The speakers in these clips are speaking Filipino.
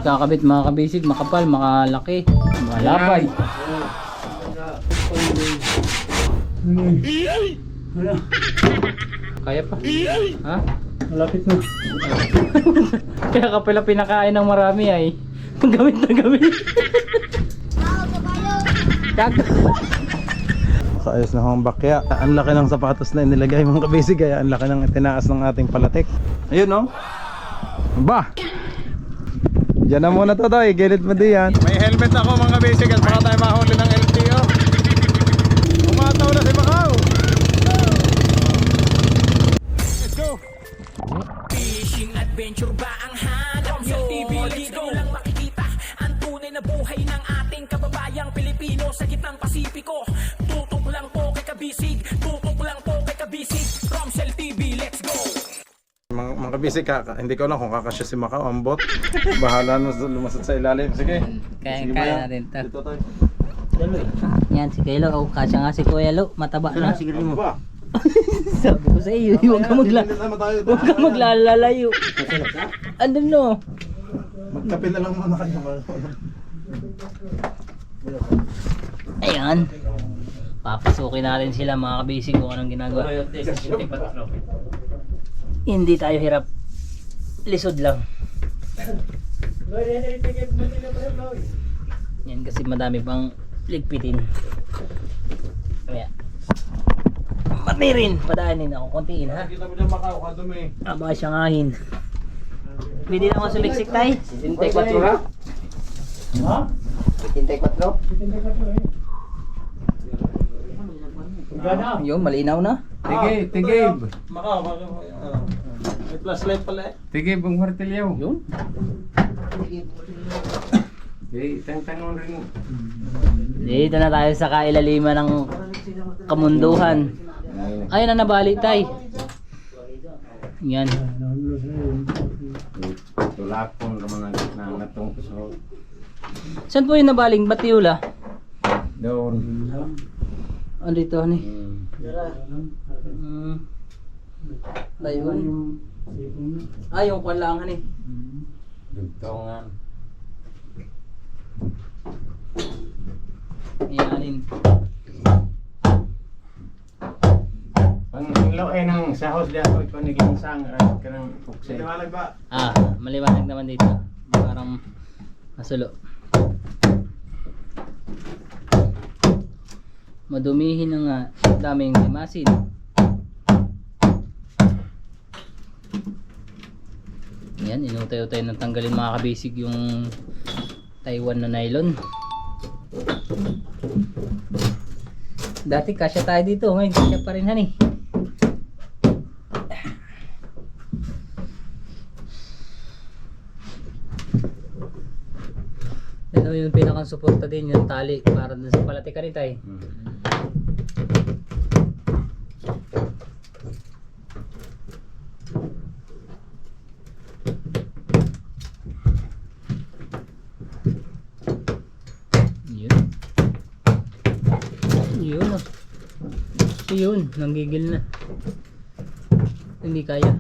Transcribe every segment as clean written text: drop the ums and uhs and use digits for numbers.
ikakabit mga kabisig, makapal, makalaki, malapay. Kaya pa? Ha? Malapit na. Kaya ka pala pinakain ng marami ay. Gamit na gamit. Kaayos na hong bakya. Ang laki ng sapatos na inilagay mga kabisig, kaya ang laki ng itinaas ng ating palatik. Ayun no. Ba! Diyan na muna to tayo, gilid mo diyan. May helmet ako mga kabisig at baka tayo mahuli ng LTO. Umataw na si Macau. Let's go! Fishing adventure ba ang hanap nyo? Dito lang makikita ang tunay na buhay ng ating kababayang Pilipino sa gitnang Pasipiko. Tutok lang po kay Kabisig, tutok lang po kay Kabisig. Romsel TV, let's go! Mga kabisig, hindi ko lang kung kakasya si Macau ang bot. Bahala na lumasad sa ilalim. Sige. Kaya natin ito. Dito tayo. Yan si Kaylo. Oh, kasya nga si Kuya Lo. Mataba na. Ano ba? Sabi ko sa iyo, huwag ka maglalalayo. Andun no. Magkape na lang muna kayo. Ayan. Papasukin natin sila mga kabisig kung anong ginagawa. Hindi tayo hirap. Lisod lang. Yan kasi madami pang ligpitin. Kaya mati rin. Padaanin ako. Kontiin ha. Kita mo dyan Macau, kadumi. Aba siyang Pwede na ako sumiksik tayo. 74 ha? Ha? 74? Yung malinaw na. Tigib. Macau, may flashlight pala eh. Tigib ang martilyo. Yun. Tang-tangon rin. Dito na tayo sa kailaliman ng kamunduhan. Ayun na nabali tayo. Yan. Tulapon naman ang natong puso. Saan po yung nabaling Batiula? Doon. Andito ni. Ayun. Yung kwan lang hani. Dugtongan. Iyanin. Ang loe ng sahos di ako ito naginsang kanang pukse. Liwanag ba? Maliwanag naman dito. Parang masulo. Madumihin na nga. Daming limasin. Yan, inutay-utay na tanggalin mga kabisig yung Taiwan na nylon. Dati kasya tayo dito, ngayon kasya pa rin hani. Ito yung pinakang suporta din yung tali para dun sa palatikan ni tay. Yun, nanggigil na. Hindi kaya.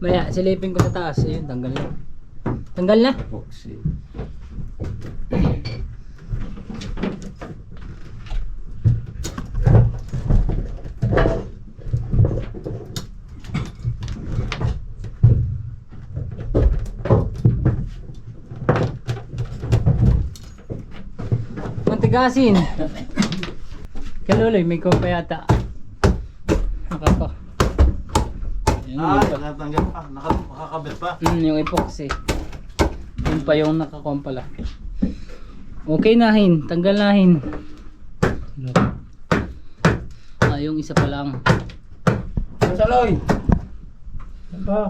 Maya, silipin ko sa taas. Ayun, tanggal na. Tanggal na? Pukse. Mantigasin. Kaluloy, may kompa yata. Nakapa. Nakatanggal pa. Nakakabit pa. Yung epoxy. Yun pa yung nakakompala. Okay nahin. Tanggal nahin. Yung isa pa lang. Saloy.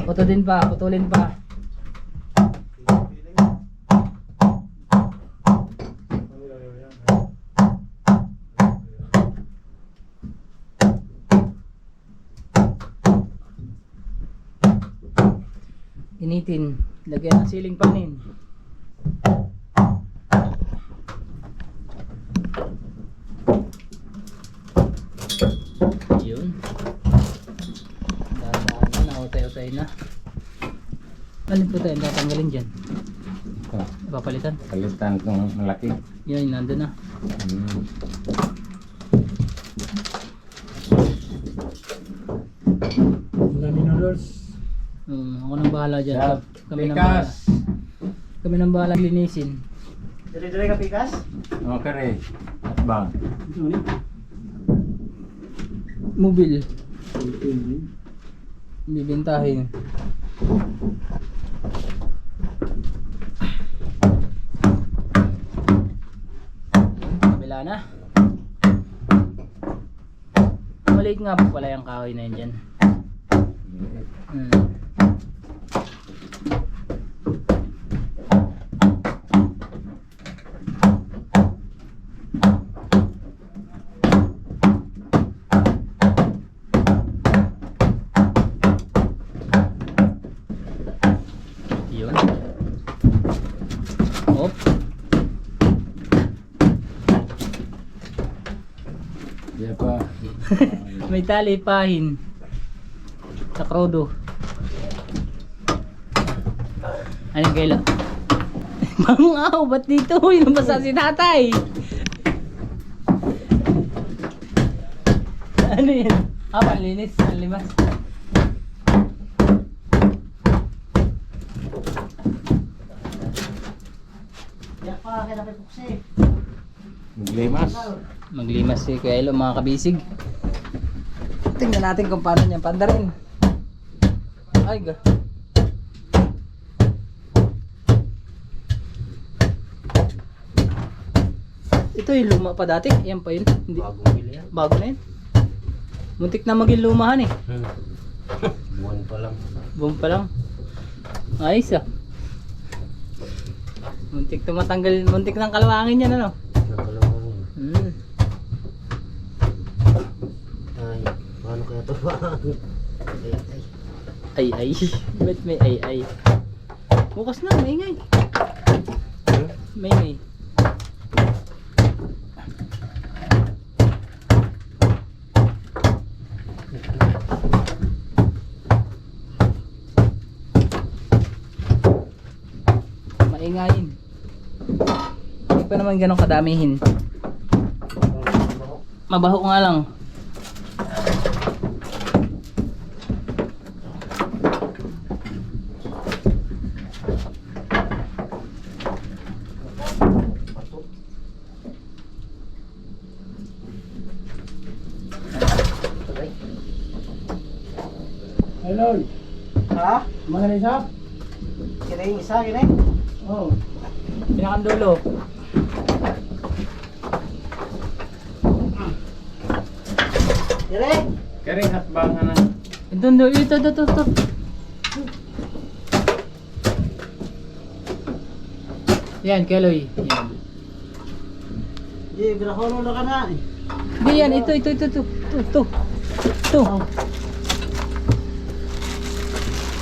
Putulin pa. Putulin pa. Initin. Lagyan ng siling panin. Yun. Alin po tayo tatanggalin dyan? Ito, Papalitan. palitan kong malaki. Yan, nandun na. Ako nang bahala dyan. Sa Kami nang bahala. pikas. Kami nang bahala linisin. Dire-dire ka pikas? Okay rin. At bang. Mobil. Bibintahin. Kabila na. Maliit nga po pala yung kahoy na yun dyan. Yun. Op. Diyan pa. May tali pahin. Sa krodo. Anong kaila? Mangaw, ba't dito? Yung basa si tatay. Ano yan? Panlinis. Panlimas. Yak pa, kaya napipuksi. Maglimas. Maglimas si Kuya Elo, mga kabisig. Tingnan natin kung paano niya pandarin. Ay ga. Ito yung luma pa dati. Yan pa yun. Hindi. Bagong bili yan. Bago na yun. Muntik na maging lumahan eh. Buwan pa lang. Buong pa lang. Ayos ah. Muntik tumatanggal. Muntik ng kalawangin yan ano. Nagkalaman. Hmm. Ay, paano kaya ito ba? Ay. Ay. Ba't may ay? Bukas na, maingay. Maingay. Maingayin. Hindi pa naman ganun kadamihin. Mabaho nga lang. Hello. Ha? Mga isa? Kira yung isa, kira yung? Oo. Pinakandulo. Kira yung? Karing at bang na. Ito. Yan, Keloy. Yan. Di, birahono na ka na. Hindi yan, ito.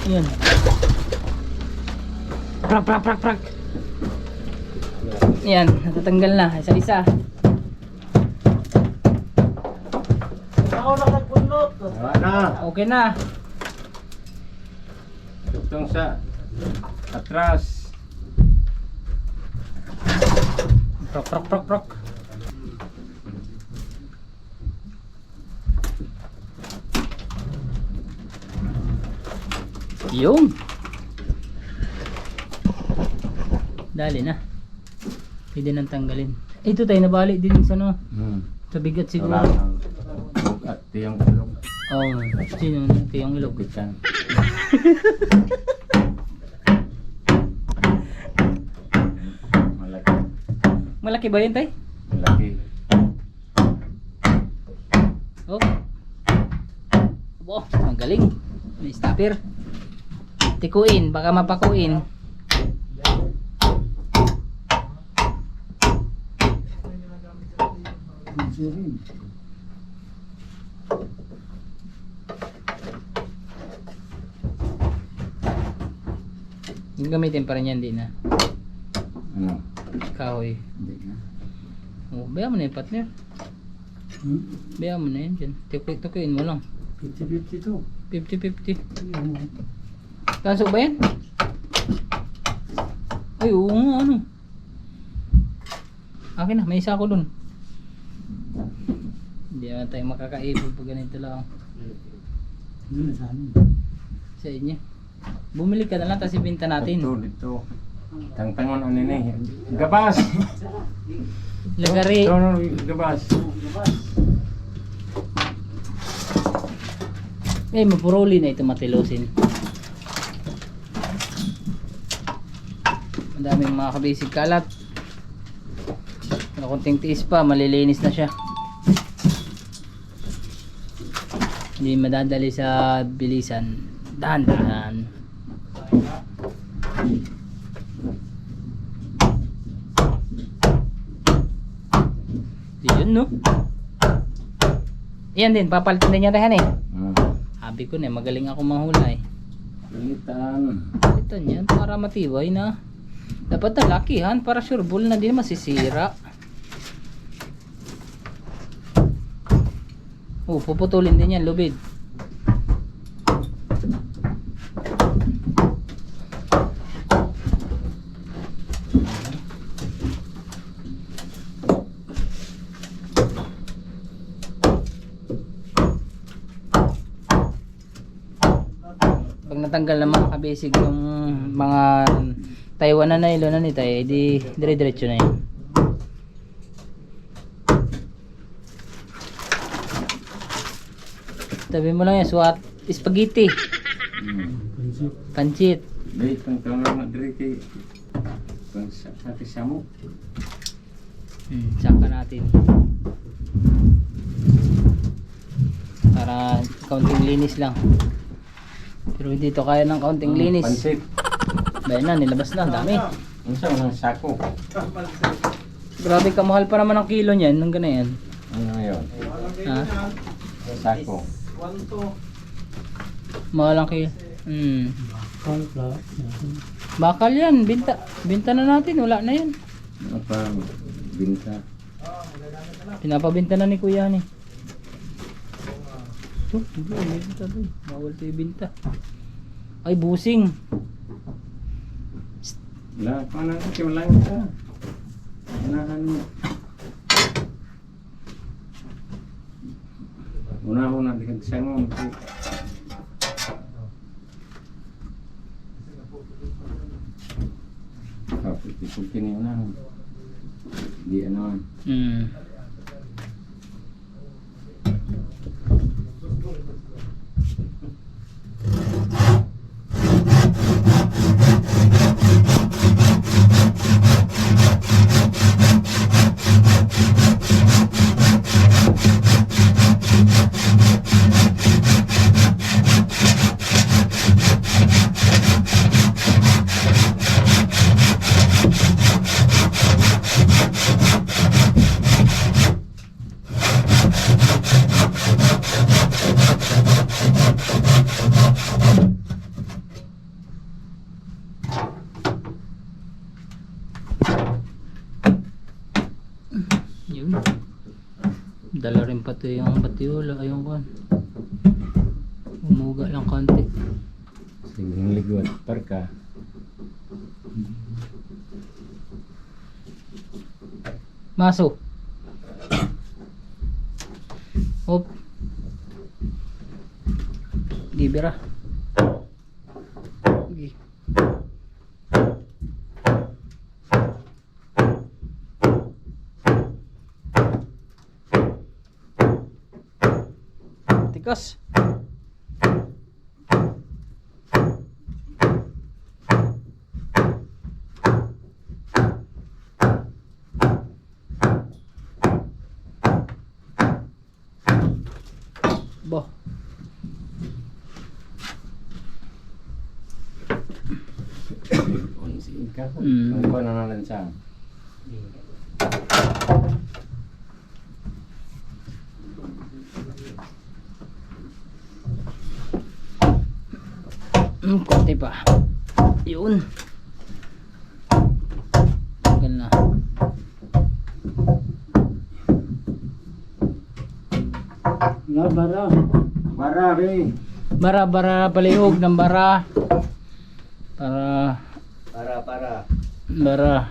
Yan. Prak. Yan, natatanggal na. Isa-isa. Ako na nagpunot. Wala na. Okay na. Tutong sa atras. Prak. Yung. Dali na. Pwede nang tanggalin. Ito tayo nabalik din sa ano. Sa bigat siguro. Wala ang at tiyang kulong. Oo. Sino? Ito yung ilog. Bitan. Malaki. Malaki ba yun tay? Malaki. Oh. Abo, magaling. May stopper. Tikuin, baka mapakuin. Gamitin pa rin yan, di na. Ano? Kahoy. Hindi na. Oh, bayaan mo na yung partner. Bayaan mo na yan dyan. Tikuin mo lang. 50-50 to. 50-50. Kaso ba yan? Ay, oo nga, ano. Akin na, may isa ako dun. Hindi naman tayo makakaipon pag ganito lang. Ano na sa amin? Sa inyo. Bumili ka na lang, tapos ibenta natin. Dito. Tangtangon ano ni. Gabas. Lagari. No, gabas. Eh, mapuruli na ito matilosin. Ang daming mga kabisig kalat. Kunting tiis pa, malilinis na siya. Hindi madadali sa bilisan. Dahan-dahan. Yun, no? Yan din, papalitin din niya tayo eh. Sabi ko na, magaling ako manghula eh. Palitan. Palitan yan para matibay na. Dapat na lakihan para sure ball na din masisira. Oh, puputulin din yan, lubid. Pag natanggal na mga kabisig yung mga Taiwan na nylon na nito, eh, di dire-diretso na yun. Tabi mo lang yan, suwat spaghetti. Pancit. Dahil pang tawag na diri kay pang sa samo. Saka natin. Para kaunting linis lang. Pero hindi to kaya ng kaunting linis. Pansit. Bayan na, nilabas na, ang dami. Unsa man ang sako? Grabe kamahal pa naman ang kilo niyan, nung gano'n yan. Ano yun? Ha? Sako. Mahal ang kilo. Bakal yan, binta. Binta na natin, wala na yan. Ano pa binta? Pinapabinta na ni kuya ni. Ito, hindi, may binta doon. Bawal ito ibinta. Ay, busing. La, paano ito lang ito? Unahan mo. Una-una di kagsangon. Kapit ipulkin niyo na. Di ano. Yun. Dala rin pa ito yung batiola. Ayun ko. Umuga lang konti. Sige, ligwat. Parka. Maso. Hop. Gibira. Gi. Tikas. Bo. Ikaw. Mm. Ang ko na lansang. Konti pa. Yun. Tagal na. Bara. Marami. Bara palihog ng bara. Para Bara.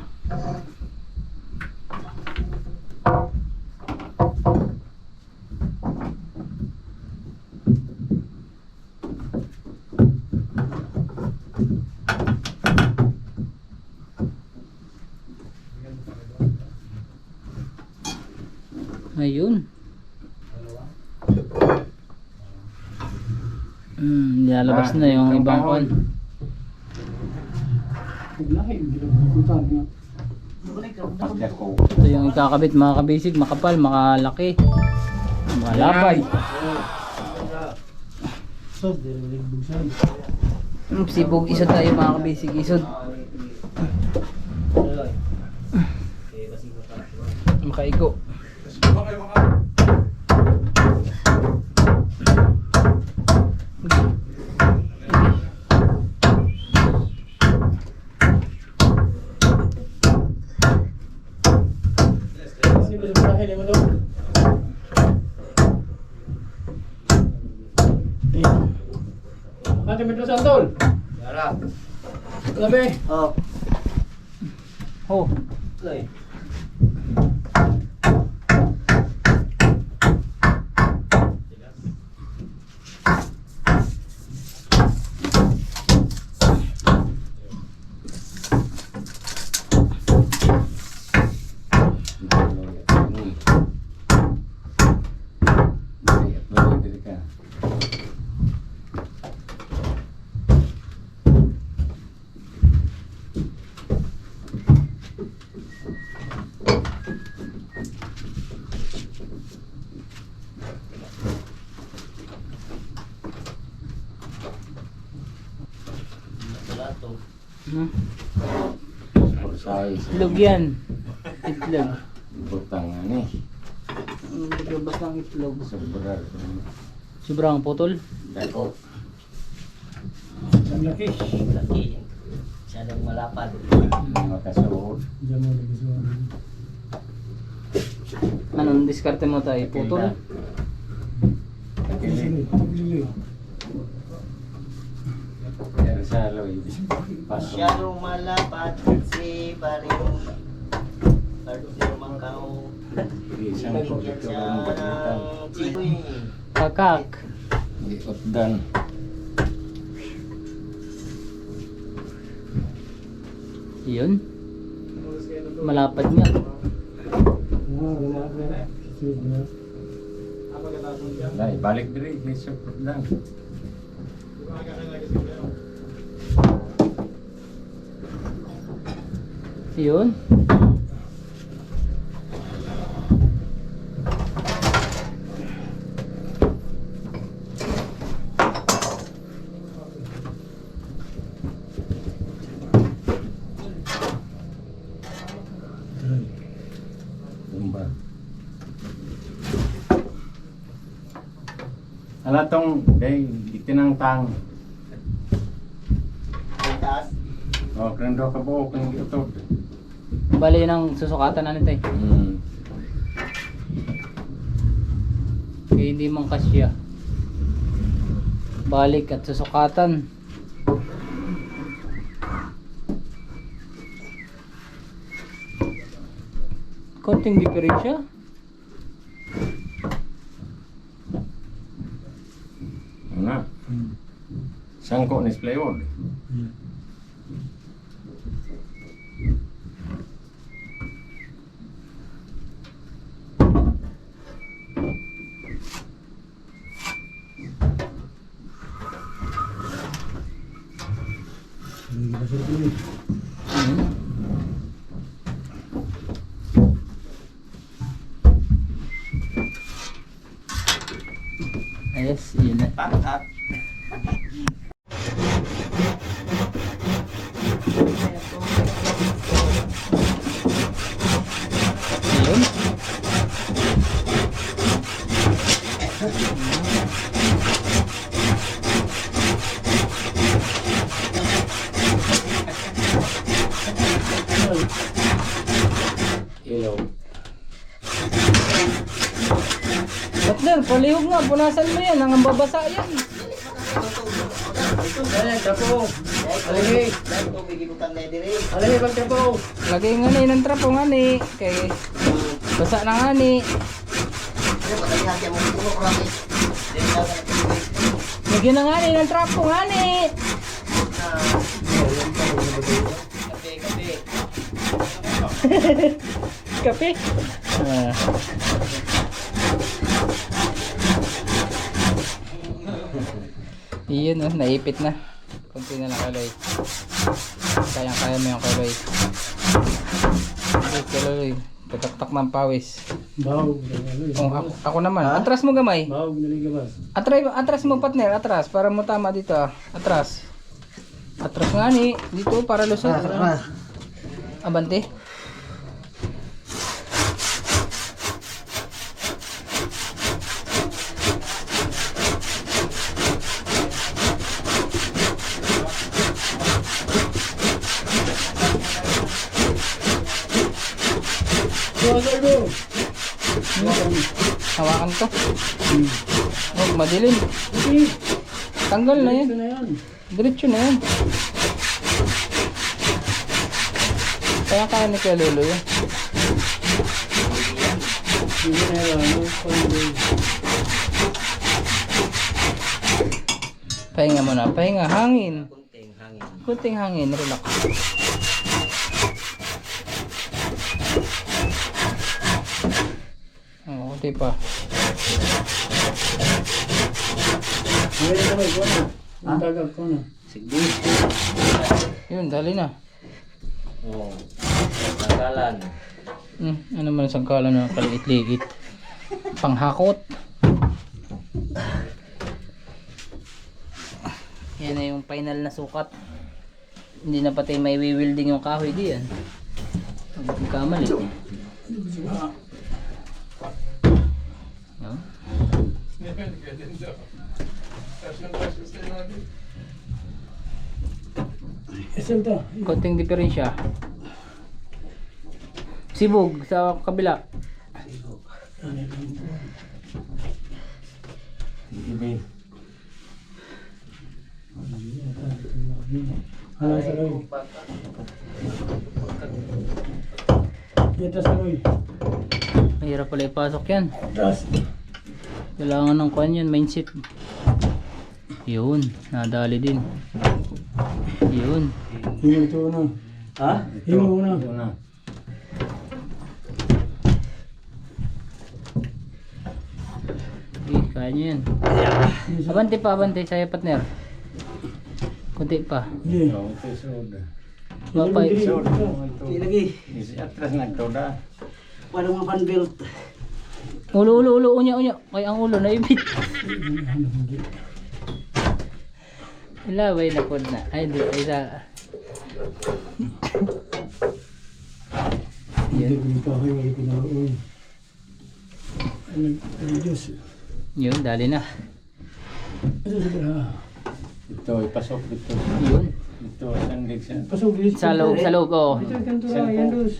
Ayun. Lalabas na yung ibang kon. Biglahin, hindi lang pupuntahan nga. Ito yung ikakabit mga kabisig, makapal, makalaki, malapay. So, dililig bugsan. Sibog isod tayo mga kabisig, isod. Makaigo. Ate Metro Santol. Yara. Labi. Oh. Itlog yan. Itlog. Butang ani. Maglabas ng itlog. Sobrar. Sobrang putol. Dako. Ang laki. Laki. Masyadong malapad. Makasuot. Diyan mo lagi sa Anong diskarte mo tayo? Putol? Kilig. Pagpili. Pero sa aloy. Pasok. Masyadong malapad si Baring Cartier Macau. Isang ko dito ang bagitan. Chigoy. Kakak. Iotdan. Yun. Malapad nga. Dai, balik diri kay Sopdan. Yun. Tumba. Ala tong day itinang tang. Ang taas. Oh, krendo ka po kung ito. Bali ng susukatan na nito eh. Kaya hindi mang kasya. Balik at susukatan. Konting diferensya. Ano? Sangko ni plywood. Lagi pasir dulu. Ayos, yun na. Pakat. Yun. Ilaw. Butler, palihog nga, punasan mo yan, hanggang babasa yan. Dali, trapo. Alagi. Dahil tubig ibutang na dire. Alagi, pag trapo. Lagay nga ni ng trapo nga ni. Kay basa na nga ni. Ano ba tayo hati mo puno krami? Dili na ka tubig. Lagyan na nga ni ng trapo nga ni. Kape, kape. Kape. Ah. Iyon oh, naipit na. Kunti na lang kaloy. Kaya mo yung kaloy. Kaloy. Tatak-tak ng pawis. Bahaw. Oh, ako naman. Atras mo gamay. Bahaw, naligawas. Atras mo partner, atras para mo tama dito. Atras. Atras nga ni dito para lusot. Abante. Hawakan to. Oh, madilim. Tanggal na yan. Ito na yan. Diretso na yan. Kaya ni Kuya Lolo yun. Hindi na yan. Pahinga muna. Pahinga. Hangin. Kunting hangin. Kunting hangin. Relax. Oh, kunti pa. Ngayon na kamay, kuha na. Ang tagag ko na. Sige. Yun, dali na. Oh. Nagalan. Ano man ang sangkalan na kaliit-liit. Panghakot. Yan na yung final na sukat. Hindi na pati may wielding yung kahoy di yan. Magkamali. No? Esalta. Konting diferensya. Sibog sa kabila. Ibi. Hala sa loy. Dito sa loy. Mahirap pala ipasok yan. Tas. Kailangan ng kwan yan, mindset. Yun, nadali din. Yun. Hingo ito na. Ha? Hingo na. Ito na. Okay, kaya nyo yan. Abante pa, abante. Sa'yo partner. Kunti pa. Hindi. Oh, ito soda. Mapay. Soda mo ito. Lagi. Isi atras nagtoda. Walang mga panbelt. Ulo, unya. Kaya ang ulo naibit. Ilaway na po na. Ay, di. Ay, sa... Hindi ko ito ako yung pinauwi. Ano Diyos. Yun, dali na. Ito sa bala. Ito, ipasok dito. Yun. Ito, sandig sa... Pasok dito. Sa loob, oh. Ito yung kanto na yan dos.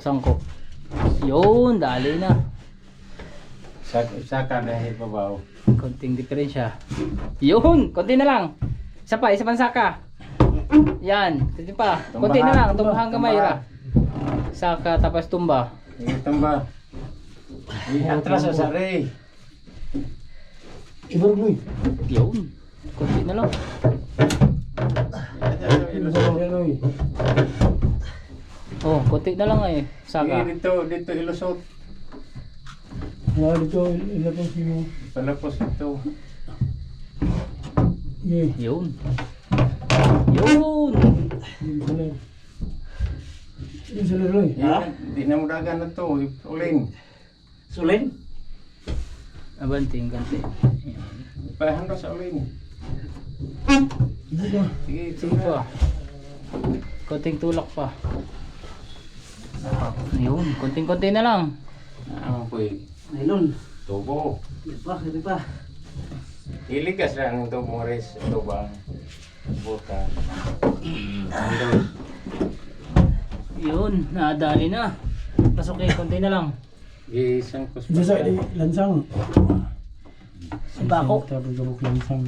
Sangko. Yun, dali na. Saka dahil babaw. Konting diferensya. Yun, konti na lang. Isa pang saka. Yan, konti pa. Konti na lang, tumbahan kamay ra. Saka tapos tumba. Ito ba? Atras sa ray. Ibarloy. Yun, konti na lang. Ibarloy. Oh, konti na lang eh. Saka. Dito ilusot. Wala dito. Ilapos mo. Palapos ito. Okay. Yun. Yung sa loy. Di na mo dagan na to. Uling. Sulin? Abanting konti. Pahan ka sa uling. Hindi ba? Sige, Sige pa. Konting tulak pa. Yun, konting-konti na lang. Ang puy. Nylon. Tubo. Hindi pa. Iligas lang ang tubo res. Tubang. Buka. Yun, nadali na. Pasok eh, konti na lang. Isang kus. Ito sa lansang. Bako. Tapos gamok lansang.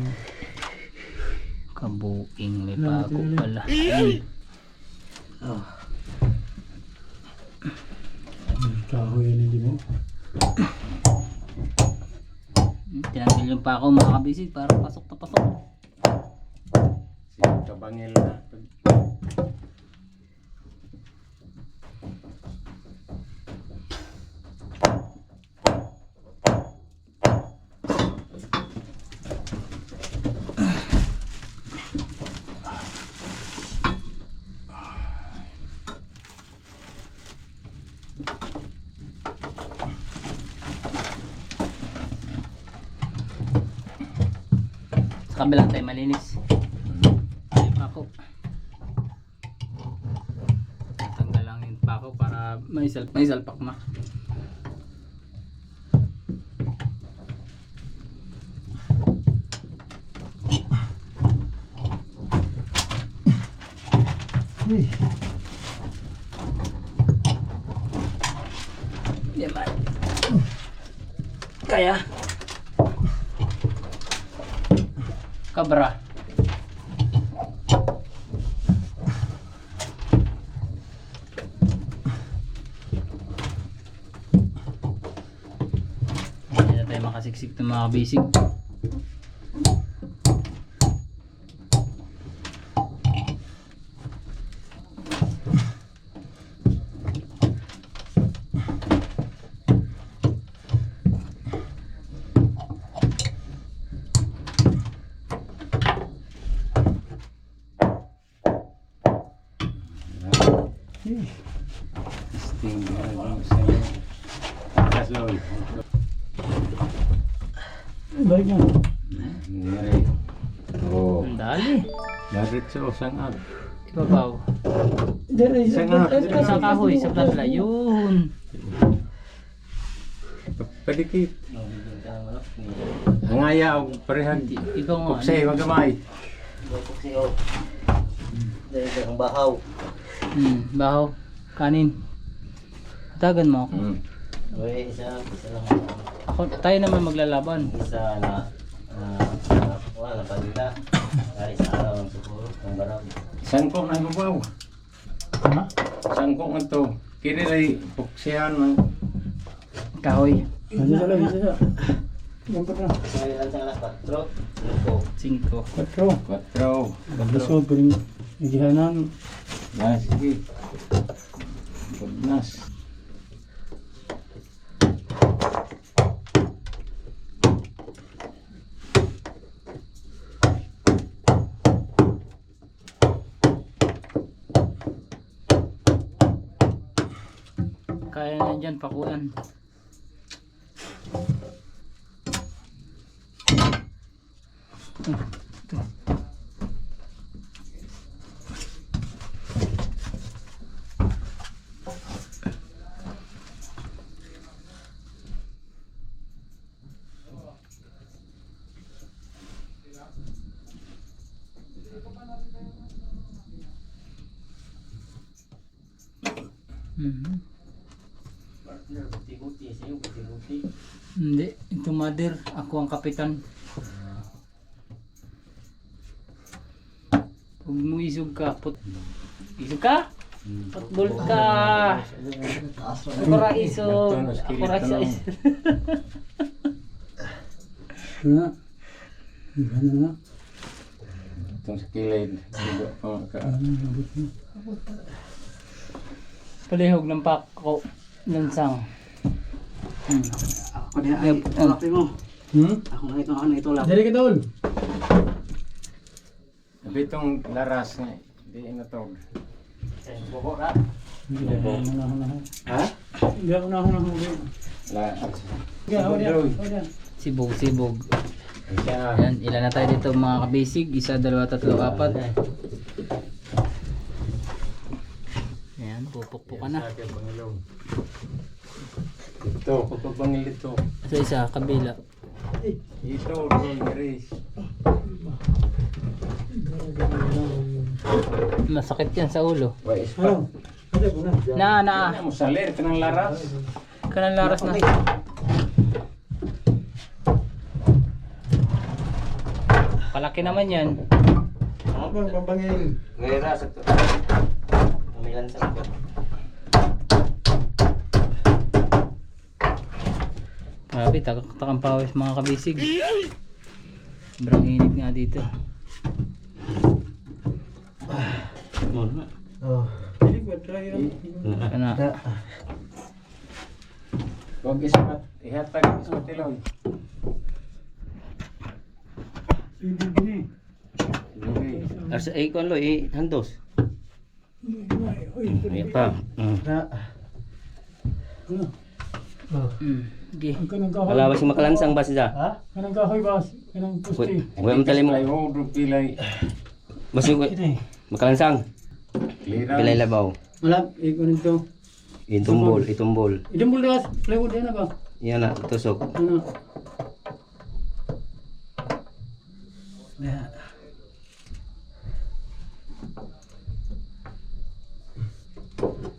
Kabuing may bago pala. Ayun. Kahoy yan hindi mo. Tinanggal yung pako mga kabisig para pasok na pasok. Si kabangil na. Sa kabilang tayo malinis. Ay pako. Tanggal lang yung pako para may salpak na. Yaman. Kaya kabra. Hindi na tayo makasiksik ng mga basic. Sting sa'yo. Kasoy. Balik yan. Nangyari. Oo. Ang dali. Diretso sangag. Ibabaw. Sa kahoy, sa platla. Yun. Padikit. Ang ayaw, parehag. Ikaw nga. Puksay, magamay. Siyo. Dahil ang bahaw. Bahaw. Kanin. Tagan mo ako. Okay, isa lang. Tayo naman maglalaban. Isa na wala pagila. Ay sa araw ng siguro ng barang. Sangkong ang gubaw. Ha? Sangkong ito. Kini ay puksyan ng Kahoy. Ano sa lang, isa sa. Gampar na. Sa ilan sa alas 4. 5. Patro. 4. Lusod, piling igihanan. Ah, sige. Pagnas. Kaya na dyan, pakuan. Buti-buti, sa'yo buti-buti. Hindi, ito mother. Ako ang kapitan. Huwag mo isog ka. Isog ka? Putbol ka. Ako ra isog. Ako ra sa isog. Na. Igihanan na. Itong sa kilid. Diba, Palihog ng pako. Lansang. Ako na ay tulapin mo. Ako na ito lang. Dali ka doon. Sabi itong laras nga. Hindi inatog. Bobo na. Hindi ako na. Ha? Hindi ako na. Lahat. Sibog. Siya. Ayan, ilan na tayo dito mga kabasig? 1, 2, 3, 4. Ayan, pupukpuk ka na. Ito, pagpapangil ito. Sa isa, kabila. Ito, roll race. Masakit yan sa ulo. Wais Ano? Ano ko na. Na. Ano mo salir ka ng laras? Kanang laras na. Palaki naman yan. Bambangin. Ngayon sakto. Umilan sa likod. Grabe, takang pawis mga kabisig. Sobrang init nga dito. Muna. Oh. Hindi ko try yun. Kana. Huwag ispat. Ihatag ispat ilong. Sige. Asa kon lo handos. Ayan pa. Okay. Kanang kahoy. Wala ba si makalansang ba siya? Ha? Kanang kahoy ba? Kanang pusti. Huwag mo tali mo. Ay, huwag pilay. Basi makalansang. Liraw. Pilay labaw. Malap, ikaw nito. Itumbol. Idumbol das. Plywood yan na ba? Yan na, tusok. Ano? Yeah. Okay.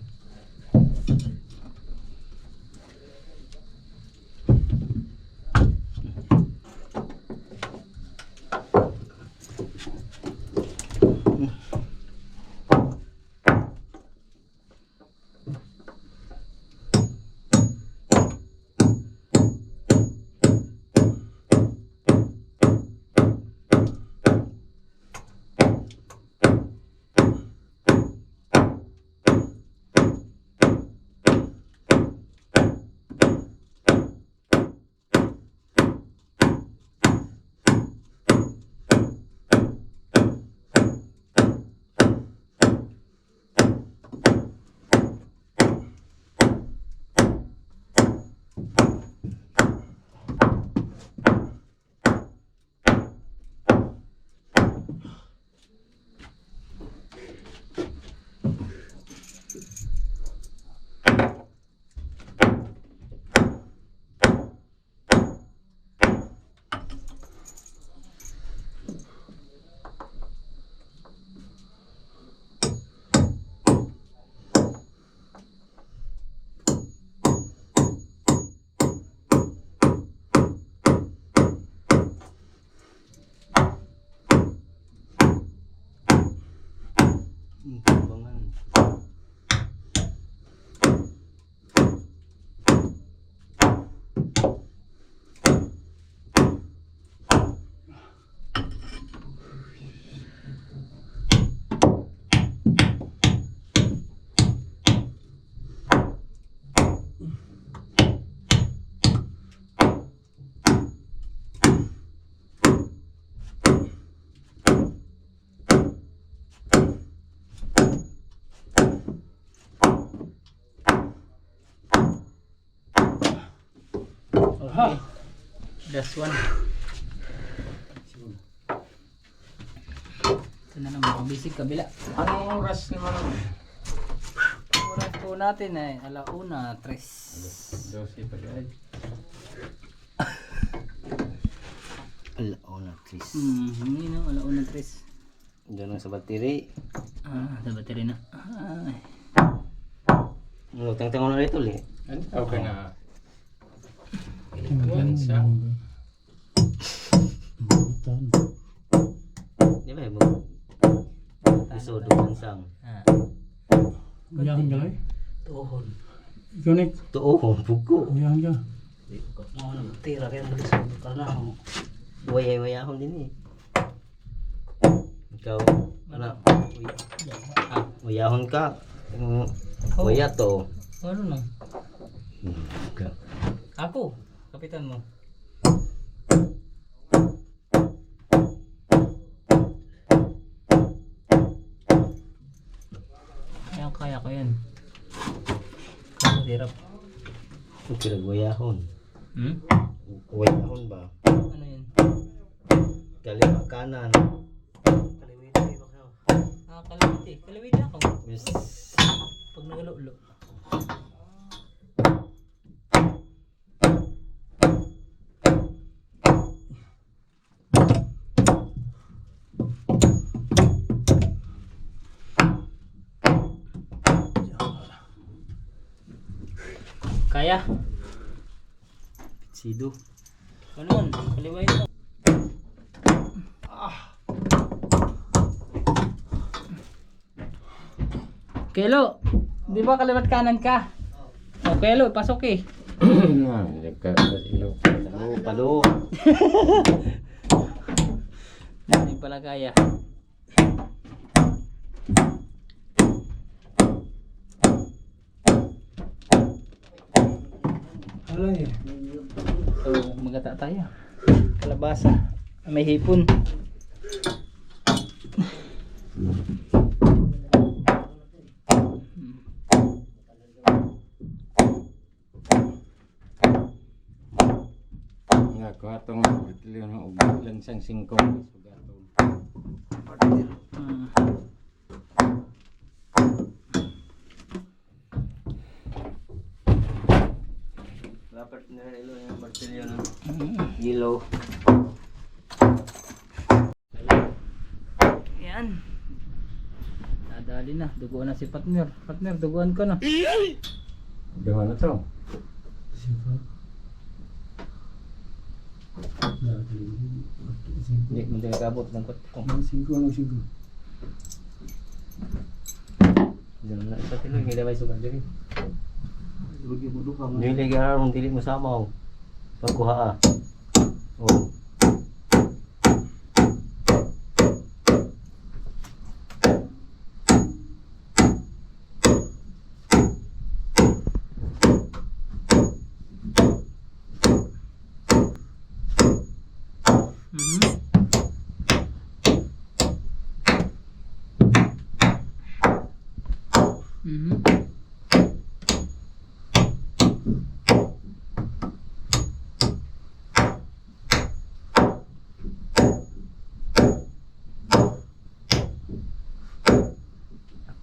Last one. Ito na naman ang basic kabila. Anong oras naman? Oras po natin ay 1:03. 12 pa rin. Alauna, Chris. Hindi na, 1:03. Diyan lang sa battery. Sa battery na. Ay. Tengok-tengok na ito li. Okay na. Lansa. Di ba mo? Iso duman sang. Uyahan ka lang. Tuhon. Ikaw Nick. Tuo, bugo. Uyahan ka. Tira kaya malis karena wayay-wayahon din eh. Ikaw, ano? Wayahon ka. Waya to. Ano na? Ka. Ako, kapitan mo. Kaya ko yan. Kaya hirap. Pinagwayahon. Hmm? Wayahon ba? Ano yan? Kaliwa kanan. Kaliwiti ba kayo? Kalawiti. Kalawiti ako. Yes. Pag nagulo-ulo. Kaya? Sido. Ano yun? Kaliwain mo. Kelo, di ba kaliwat kanan ka? O Kelo, pasok eh. Ilaw. Palo. Hindi pala kaya. So, magata tayo. Kalabasa. May hipon. Nga ko atong iliw ng ugat lang sang singkong. Sugatong. Hmm. Dapat na ilo yung martilyo ng yellow. Yan. Nadali na. Duguan na si partner. Partner, duguan ko na. Gawa na to. Hindi, hindi nagabot ng kutong. Diyan na sa tilo, hindi may sugat diri. Dili garon dili mo samaw. Pagkuha ah. Oh. Mhm. Mhm.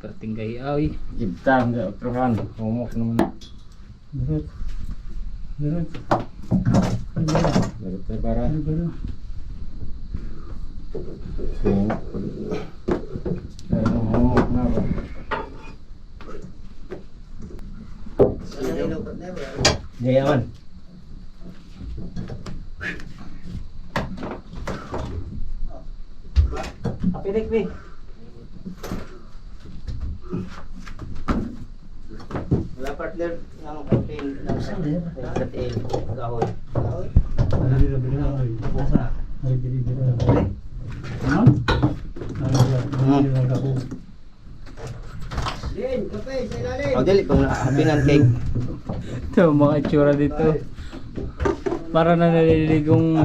Pertinggay ay. Gibta ang otrohan. Humok naman. Meron tayo para. Humok na ba? Gayaman. Apirik bi. Wala partner ng protein ng protein kahoy. Nasa? Oh, dili pang hapingan cake. Ito, mga itsura dito. Para na naliligong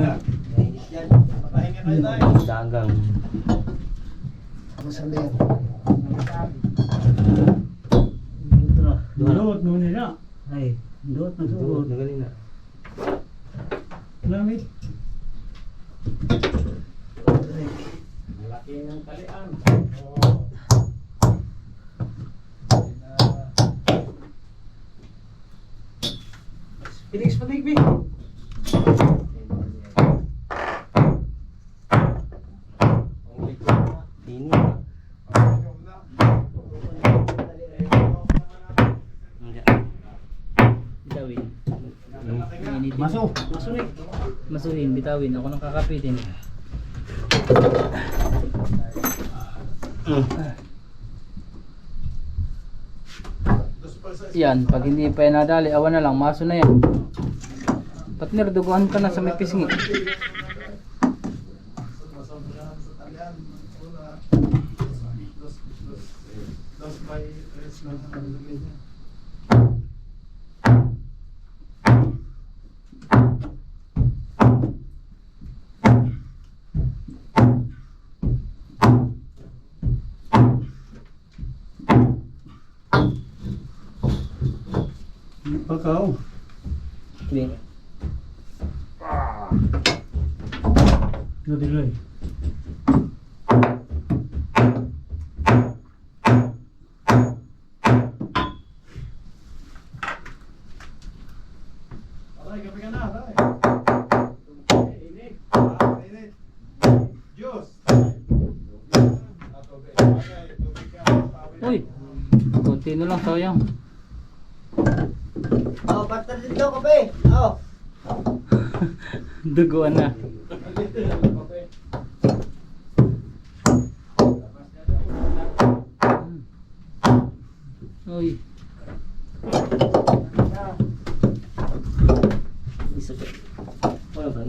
Dagang. Doot mo nila. Ay, Doot na duot doot. na ganina. Lamit. Malaki ng talian. Pinis panig bi. Ini. bitawin. Maso. Maso ni. Masuhin, bitawin. Ako nang kakapitin. Yan, pag hindi pa yan nadali, awan na lang, maso na yan. Partner, duguan ka na sa may pisngi. Pagkaw. Hindi. Nadiloy. Aray, gabi ka na, aray. Init. Init. Diyos. Uy, konti na lang, sayang. Oh, partner dito kape. Oh. Duguan na.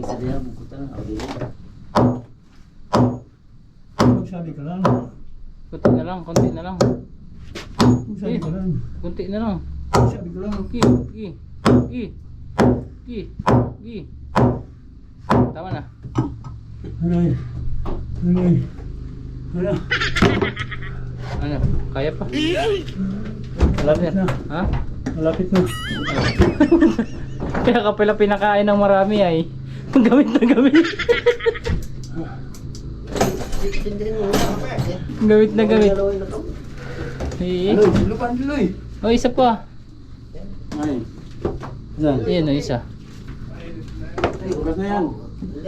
lagi sa diha bukutan ang dili. Sabi ko lang. Kunti na lang, konti na lang. Sabi ko lang. Kunti na lang. Sabi ko lang. Gi, gi, gi, gi, gi. Tama na. Aray. Aray. Aray. Ano? Kaya pa? Malapit na. Ha? Malapit na. Kaya ka pala pinakain ng marami ay. Gamit na gamit. Gamit na gamit. Eh. Lupan tuloy. Oh, isa pa. Ay. Saan? Ayan o, isa. Bukas na yan.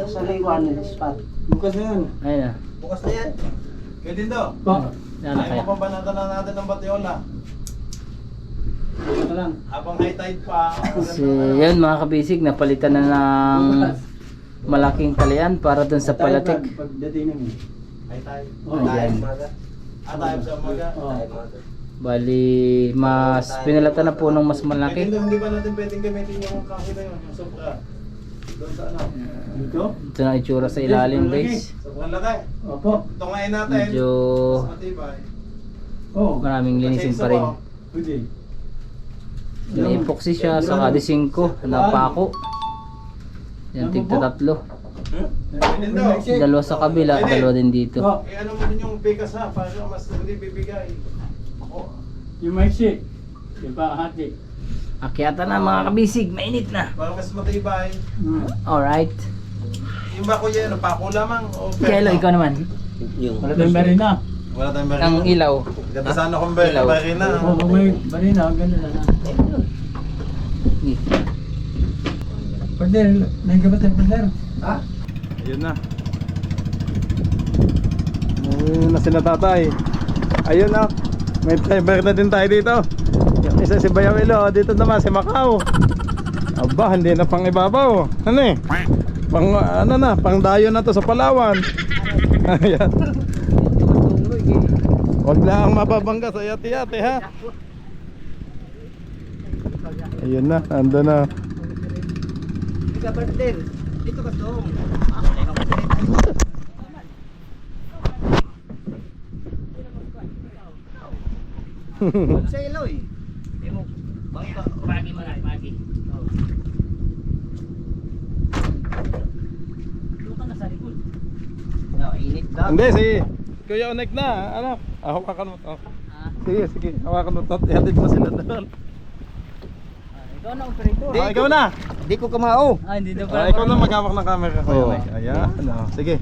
Sa laywan spot. Bukas na yan. Ayun na. Bukas na yan. Kaya din daw. Yan na Ayaw kaya. mo pambanatan na natin ng Batiola. Bukas na lang. Habang high tide pa. So, yan mga kabisig, napalitan na ng malaking talian para dun sa palatik. Pagdating namin. High tide. Oh, Ayan. Tayo sa umaga. Oh. Bali, mas pinalatan na po ng mas Kaya malaki. din hindi ba natin pwedeng gamitin yung kahoy na yun, yung sobra. Doon sa ano. Dito? Ito na itsura sa ilalim guys. Sobrang laki. Opo. Tungayin natin. Medyo Mas matibay. Oh. maraming linisin pa rin. Pwede. May epoxy siya, saka de 5 na pako. Yan, tigta 3. Pwede daw. Dalawa sa kabila, dalawa din dito. Oh. Eh ano mo din yung bigas ha, para mas hindi bibigay. Oh. Yung maiksi. Yung hati. Akyata na mga kabisig, mainit na. Para mas matibay. Alright. Yung ba kuya, ano, pako lamang? O Kelo, ikaw naman. Yung Wala tayong barina. Wala tayong barina. Ang ilaw. Ganda sana kung Ilaw. barina. Oh, kung may barina, gano'n na. Partner, nagkabat tayo partner. Ha? Ayun na. Ayun na sila tatay. Ayun na. May driver na din tayo dito. Yung isa si Bayawilo, dito naman si Macau. Aba, hindi na pang ibabaw. Ano eh? Pang ano na, pang dayo na to sa Palawan. Ayan. Huwag lang mababangga sa yati-yati ha. Ayun na, ando na. dito ka dong. Sa iloy. Pagi mo na, pagi. Luka na sa likod. Init daw. Hindi, si Kuya Onek na, ano? Hawakan mo to. Sige, sige, hawakan mo to. Ihatid mo sila doon. Ikaw na, operator. Ikaw na. Di ko kamao. Hindi na Ikaw na maghawak ng camera, Kuya Oo. Onek. Ayan, sige.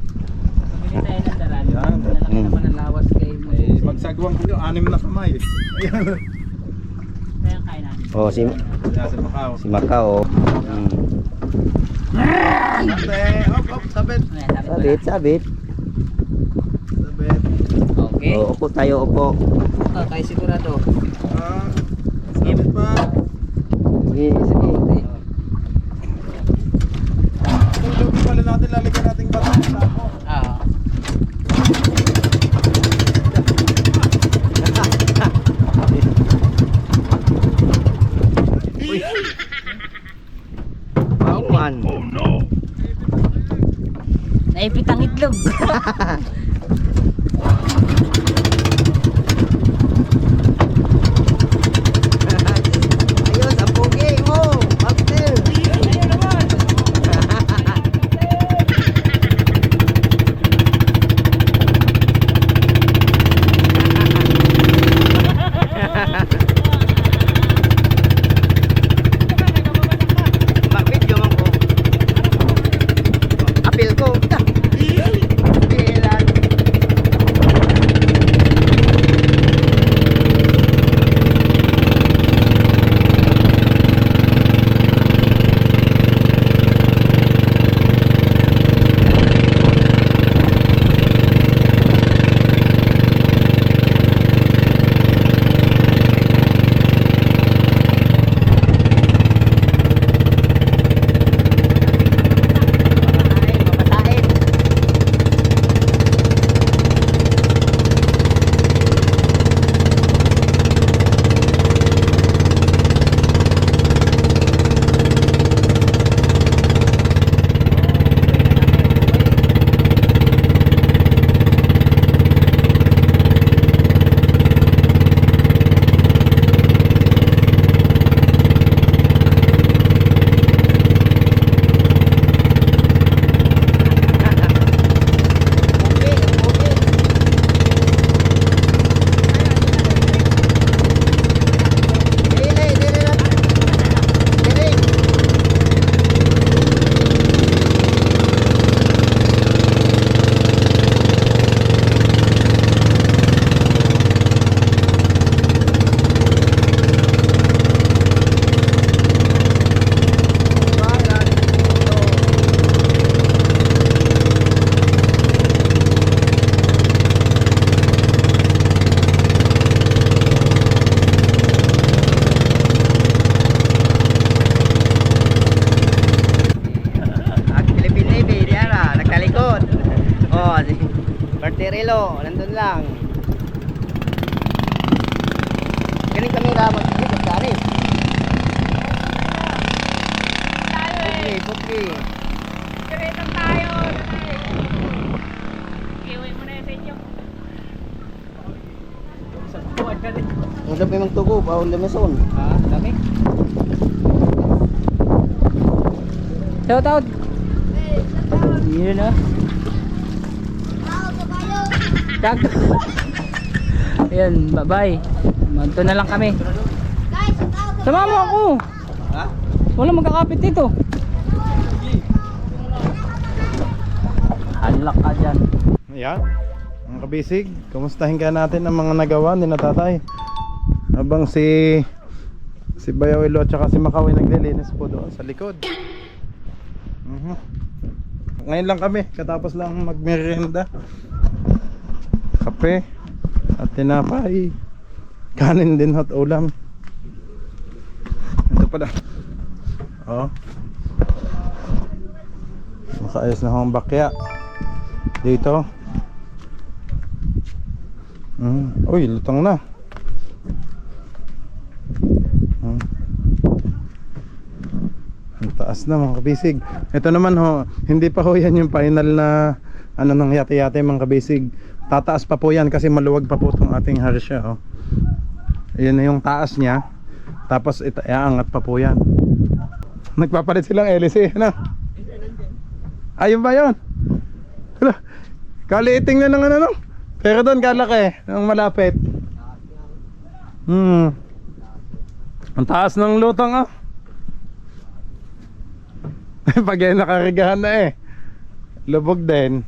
Bili tayo ng dalan. Yan. Lalaki naman ang lawas kay mo. Magsagwang ko yung 6 na kamay. Ayan. Kaya kain natin. Oh, si Ayan, si Macau. Macau. Ate, op, sabit. Ayan, sabi ko Sabit, sabit. Sabit. na. Okay. Oh, upo tayo, upo. Tayo sigurado. Ah, sabit pa. Sige, sige. Yung pala natin, lalagyan natin batang sa ako. Ah. Pauman. Naipit ang itlog. Ayos, ang pugi mo. Partner. Mag-video man ko. Apil ko. Bilan. Oh, si Carterelo, nandun lang. Galing kami na mag-ikot galing. Putri. Kiretang tayo. Iwi mo na yung sa inyo. Ang sabi mong tugo, bawal lumeson. Ah, dami. Shout out. Yun na. Tag. Ayan, bye-bye. Manto na lang kami. Sama mo ako. Ha? Wala magkakapit dito. Halak ka dyan. Ayan, mga kabisig, kumustahin ka natin ang mga nagawa ni Natatay. Habang si Bayawilo at saka si Makaw ay naglilinis po doon sa likod. Ngayon lang kami, katapos lang magmerienda. Kape at tinapay, kanin din at ulam. Ito pala. Oh. Makaayos na akong bakya dito. Uy, lutang na. Ang taas na mga kabisig. Ito naman ho, hindi pa ho yan yung final na ano ng yate-yate mga kabisig. Tataas pa po yan kasi maluwag pa po itong ating harsha. Oh. Ayan na yung taas niya. Tapos iaangat pa po yan. Nagpapalit silang LC. Ano? Ayun ba yun? Kaliiting na ng ano. Pero doon kalaki, ng malapit. Ang taas ng lutang ah. Pag yan nakarigahan na eh. Lubog din.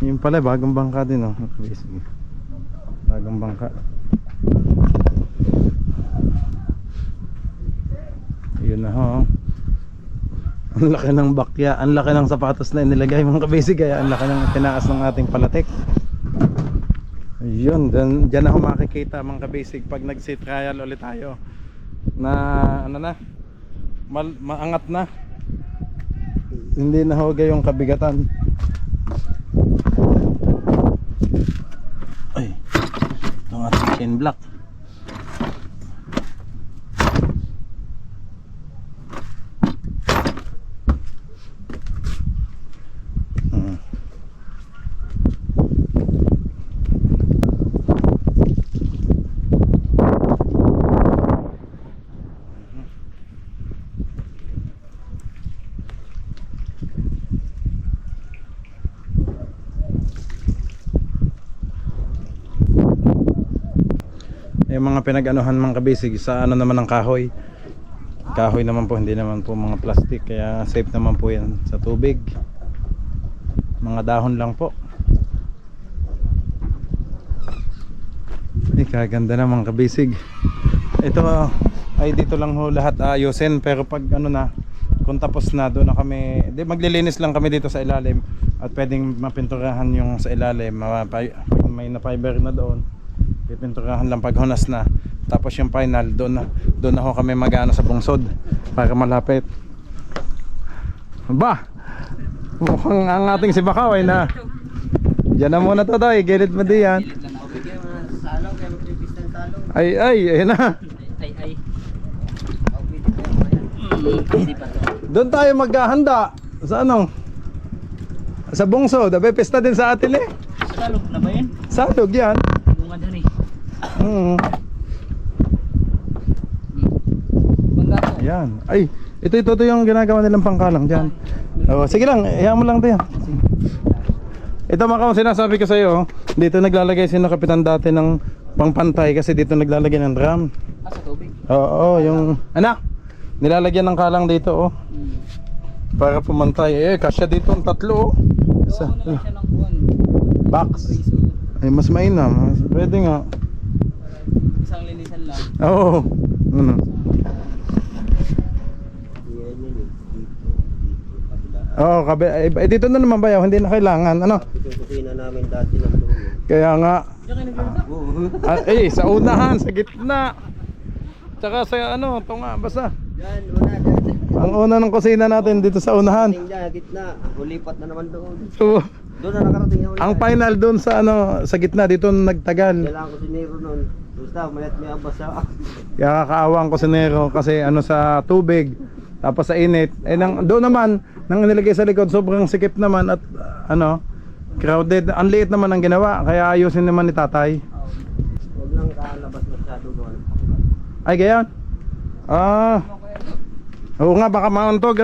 Yun pala, bagong bangka din oh. Bagong bangka. Yun na ho. Ang laki ng bakya, ang laki ng sapatos na inilagay mga kabisig, kaya ang laki ng tinaas ng ating palatik. Yun, dyan na ako makikita mga kabisig pag nag-sea trial ulit tayo na ano na, maangat na, hindi na hugay yung kabigatan. Ay, itong ating chain block. Yung mga pinag-anuhan mga kabisig sa ano naman ng kahoy. Kahoy naman po, hindi naman po mga plastic, kaya safe naman po yan sa tubig. Mga dahon lang po. Kaganda na mga kabisig. Ito ay dito lang ho lahat ayusin, pero pag ano na, kung tapos na, doon na kami, maglilinis lang kami dito sa ilalim at pwedeng mapinturahan yung sa ilalim. May na fiber na doon, pipinturahan lang pag hunas na. Tapos yung final, doon na ho kami mag-ano sa bungsod para malapit. Ba, mukhang ang ating si Bakaw ay na dyan na muna to tayo, gilid mo diyan. Ay, ayun na. Ay. Doon tayo maghahanda sa ano, sa bungsod. Abay, pesta din sa atin eh. Salog na ba yan? Salog yan. Bunga dyan eh. Bangga po. Yan. Ay, ito yung ginagawa nilang pangkalang dyan. Oh, sige lang, iyan mo lang ito yan. Ito Makaw, sinasabi ko sa iyo, dito naglalagay sino kapitan dati ng pangpantay kasi dito naglalagay ng drum. Sa tubig. Oo, yung anak, nilalagyan ng kalang dito oh. Para pumantay. Kasya dito ang tatlo oh. Sa Siya ng buwan. box. Ay, mas mainam. Pwede nga. Isang linisan lang. Oo. Ano? Oo, dito na naman bayaw, hindi na kailangan. Ano? Yung kusina namin dati ng dulo. Kaya nga. Diyan kayo naglalasa? Sa unahan, sa gitna. Tsaka sa ano, ito nga, basta. Yan, una. Ang una ng kusina natin dito sa unahan. Tingnan, gitna. Ulipat na naman doon. Oo. Doon na nakarating na ulit. Ang final doon sa sa gitna dito nagtagal. Kailangan ko si Nero noon. Basta, malit may abas sa... Kaya kakaawang kusinero kasi sa tubig tapos sa init. Doon naman nang nilagay sa likod sobrang sikip naman at crowded. Ang liit naman ang ginawa kaya ayusin naman ni tatay. Huwag lang kalabas masyado doon. Ay gayon. Oo nga baka mauntog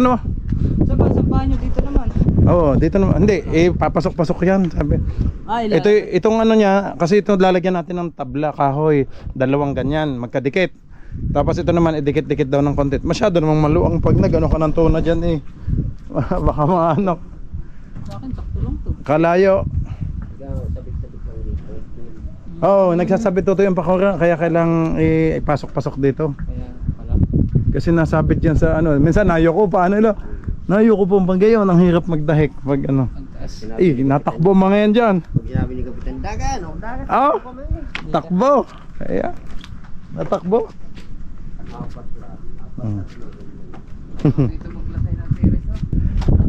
Sabahan nyo dito naman. Oo, dito naman. Hindi, papasok-pasok yan, sabi. Itong niya, kasi ito lalagyan natin ng tabla, kahoy, dalawang ganyan, magkadikit. Tapos ito naman, idikit-dikit daw ng konti. Masyado namang maluang pag nag ka ng tuna dyan baka maano. Sa akin, sakto lang to. Kalayo. Sabit-sabit lang dito. Oo, nagsasabit to yung pakura, kaya kailang ipasok-pasok dito. Kaya pala. Kasi nasabit yan sa minsan nayoko pa, nayoko po pang gayon, ang hirap magdahik pag Ang taas. natakbo mga yan dyan. Pag sinabi ni Kapitan, dagan, dagan. Oo, takbo. Kaya, natakbo. Apat lang. Dito maglatay ng series, no?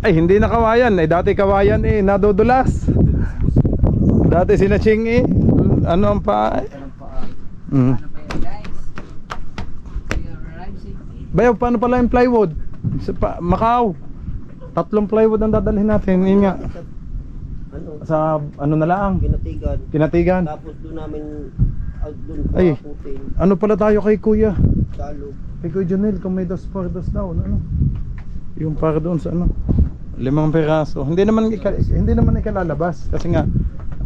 Ay, hindi na kawayan. Dati kawayan nadudulas. Dati sinaching ano ang pa Anong paa? Mm. Ano ba yan, guys? Your ride safety. Bayaw, paano pala yung plywood? Macau. 3 plywood ang dadalhin natin. Yun nga. Ano? Sa na lang. Kinatigan. Kinatigan. Tapos doon namin, doon Ay. Putin. Ano pala tayo kay Kuya? Salo. Kay Kuya Jonel, kung may 2 por 2 daw. Yung para doon sa 5 peraso. Hindi naman ikalalabas. Kasi nga,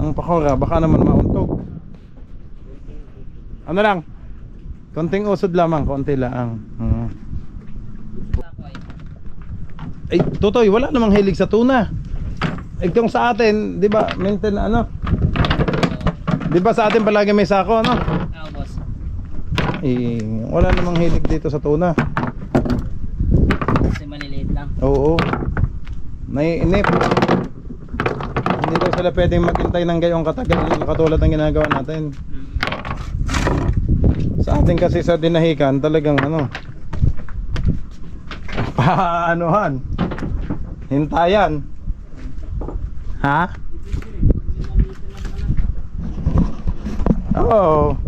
ang pakora, baka naman mauntog. Ano lang? Konting usod lamang, konti lang. Ay, Totoy, wala namang hilig sa tuna. Itong sa atin, 'di ba? Maintain 'Di ba sa atin palagi may sako, Oo, boss. Wala namang hilig dito sa tuna. Kasi maliliit lang. Oo. Naiinip. Hindi daw sila pwedeng maghintay ng gayong katagal katulad ng ginagawa natin. Sa atin kasi sa dinahikan talagang paanohan. Hintayan. Ha? Oo.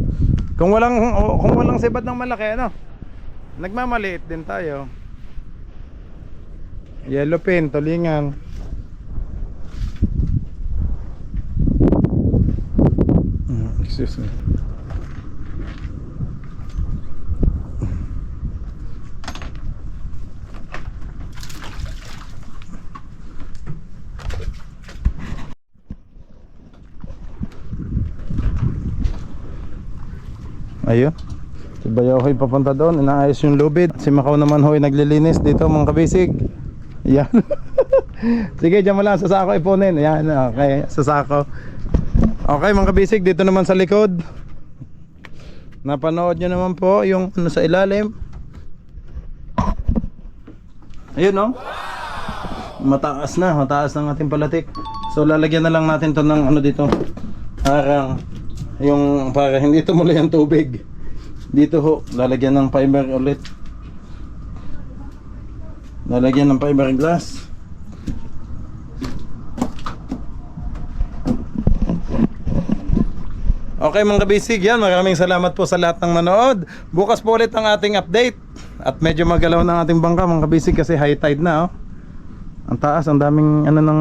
Kung walang sibat ng malaki nagmamaliit din tayo. Yellow pin, tulingan. Excuse me. Ayun. Si Bayaw ho'y papunta doon, inaayos yung lubid. Si Macau naman ho'y naglilinis dito mga kabisig. Yan. Sige, dyan mo lang sa sako ipunin. Yan, okay, sa sako. Okay mga kabisig, dito naman sa likod. Napanood nyo naman po yung sa ilalim. Ayun mataas ng ating palatik. So lalagyan na lang natin to ng dito. Para hindi tumuloy ang tubig. Dito lalagyan ng fiber ulit. Lalagyan ng fiberglass. Okay mga kabisig, yan, maraming salamat po sa lahat ng nanood. Bukas po ulit ang ating update. At medyo magalaw ng ating bangka mga kabisig kasi high tide na Ang taas, ang daming ng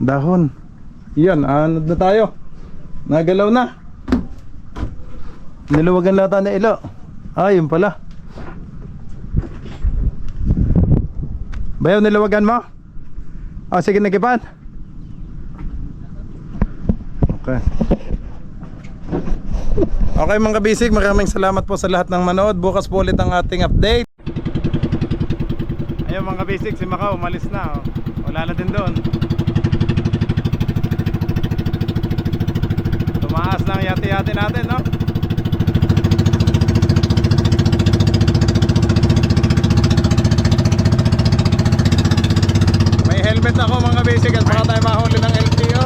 dahon. Yan, na tayo. Nagalaw na. Niluwagan lata na ilo. Yun pala. Bayaw, niluwagan mo? Sige, nagipan. Okay. Okay mga kabisig, maraming salamat po sa lahat ng manood. Bukas po ulit ang ating update. Ayun mga kabisig, si Macau umalis na Wala na din doon. Tumaas lang yati-yati natin May helmet ako mga kabisig at baka tayo mahuli ng LTO.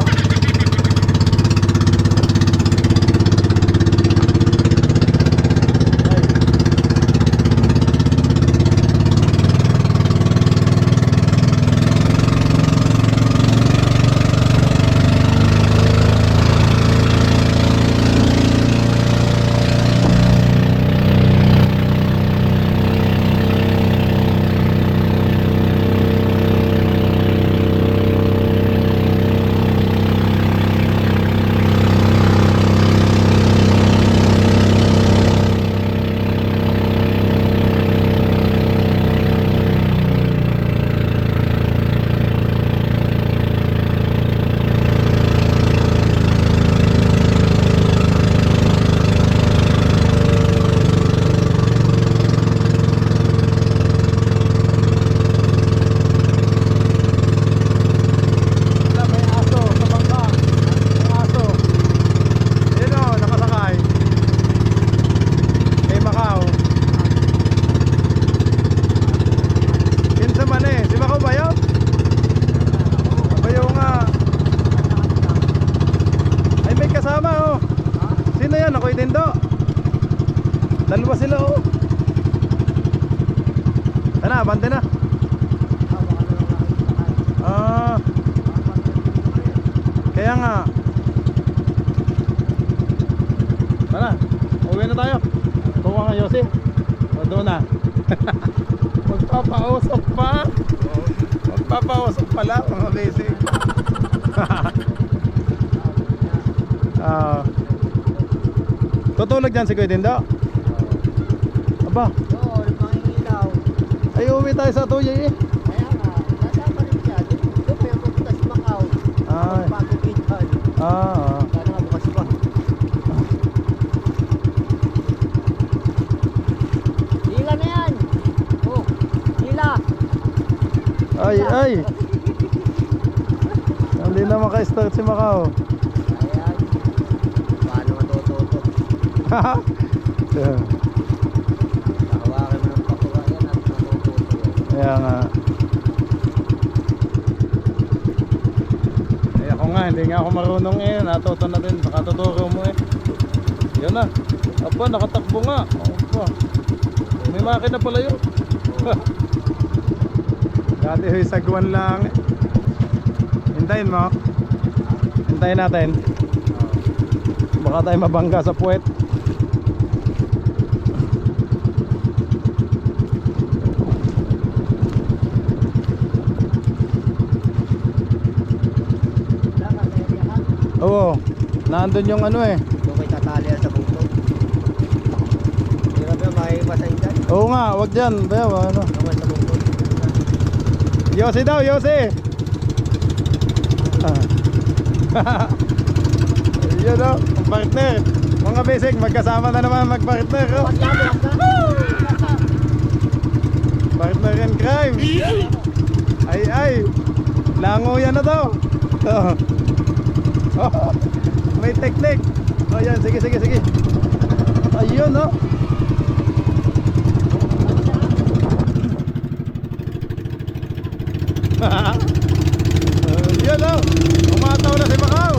abante na. Ah. Kaya nga. Tara, uwi na tayo. Kuha nga Yossi. O doon na. Magpapausap pa. Magpapausap pala mga basic. Tutulog dyan si Kuya Dindo. Aba, Oo, mangingilaw. ay uwi tayo sa Tuyay eh. Kaya nga, nasama rin siya. Doon pa yung pupunta sa Macau. Ay. Pag-upitan. Ah, Sana nga bukas pa. Hila na yan. Oh, hila. ay. Hindi na maka-start si Macau. Ayan. Paano matututo? Hawakan mo ng pakura yan at matututo yan. Kaya nga. Eh ako nga, hindi nga ako marunong eh. Natuto na din, nakatuturo mo eh. Yun na. Aba, nakatakbo nga. Aba. May makina pala yun. Dati huy sagwan lang eh. Hintayin mo. Hintayin natin. Baka tayo mabangga sa puwet. Oo, nandun yung ano eh. Doon kayo tatali yan sa bungtong. Hirap yan, makikipasayin dyan. Oo nga, wag dyan. Bayaw, ano. Naman sa bungtong. Yossi daw, Yossi! Yun o, ang partner. Mga basic, magkasama na naman magpartner. Oh. Partner in crime. Ay, lango yan na to. Oh, may technique. Oh, yan, sige. Ayun, no. Yun, no. Umataw na si Macau.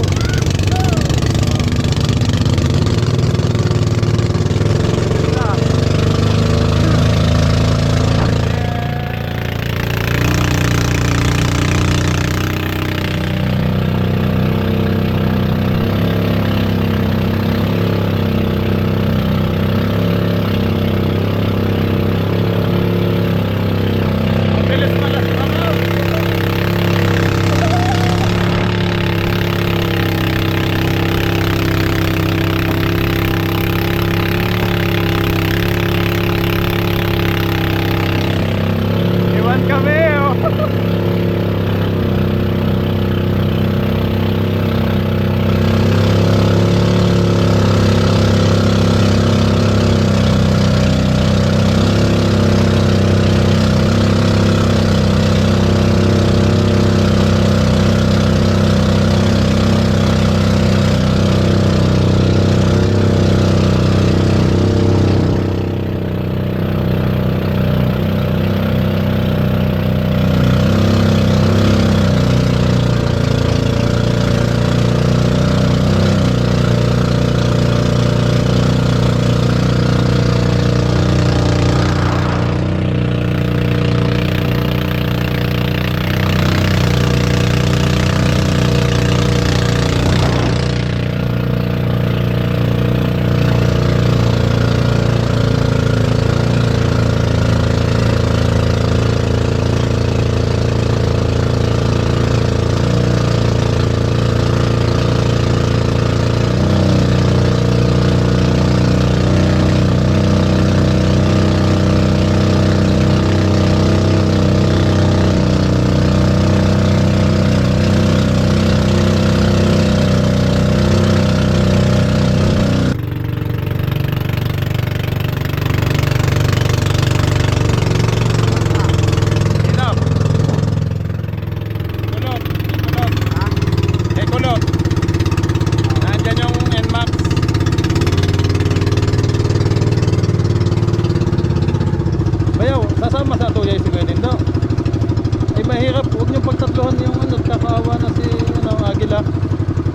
Iwan kami, oh.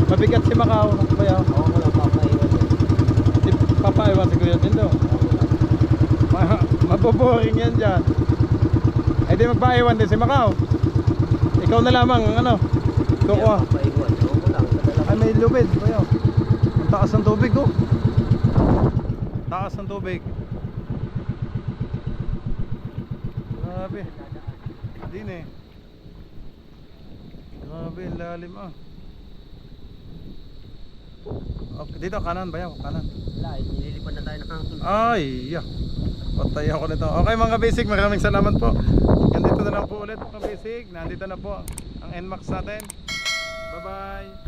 Mabigat si Macau, bayaw. Oo, wala papaiwan yun. Di papaiwan si Kuya Dindo. Maboboring yan dyan. di magpaiwan din si Macau. Ikaw na lamang ano. Kukuha. Paiwan. Ewan ko lang. Ay may lubid. Bayaw. Ang taas ng tubig oh. Taas ng tubig. Grabe. Din eh. Grabe, lalim ah. Okay, dito kanan bayaw, kanan. Wala, nililipan na tayo ng hangin. Ay, yeah. Patay ako nito. Okay mga basic, maraming salamat po. Ganito na lang po ulit mga basic. Nandito na po ang NMAX natin. Bye bye.